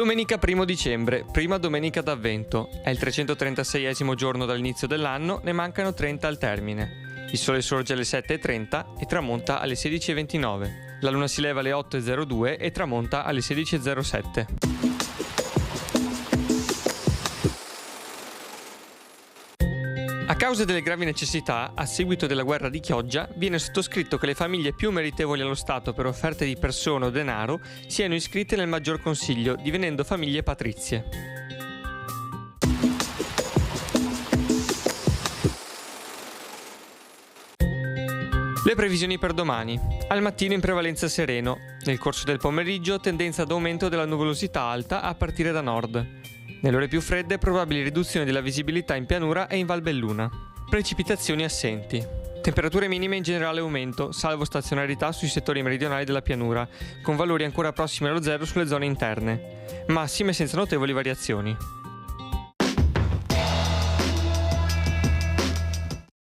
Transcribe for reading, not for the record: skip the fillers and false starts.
Domenica 1 dicembre, prima domenica d'Avvento. È il 336esimo giorno dall'inizio dell'anno, ne mancano 30 al termine. Il sole sorge alle 7:30 e tramonta alle 16:29. La luna si leva alle 8:02 e tramonta alle 16:07. A causa delle gravi necessità, a seguito della guerra di Chioggia, viene sottoscritto che le famiglie più meritevoli allo Stato per offerte di persone o denaro siano iscritte nel Maggior Consiglio, divenendo famiglie patrizie. Le previsioni per domani. Al mattino in prevalenza sereno. Nel corso del pomeriggio tendenza ad aumento della nuvolosità alta a partire da nord. Nelle ore più fredde probabili riduzioni della visibilità in pianura e in Valbelluna. Precipitazioni assenti. Temperature minime in generale aumento, salvo stazionarità sui settori meridionali della pianura, con valori ancora prossimi allo zero sulle zone interne. Massime senza notevoli variazioni.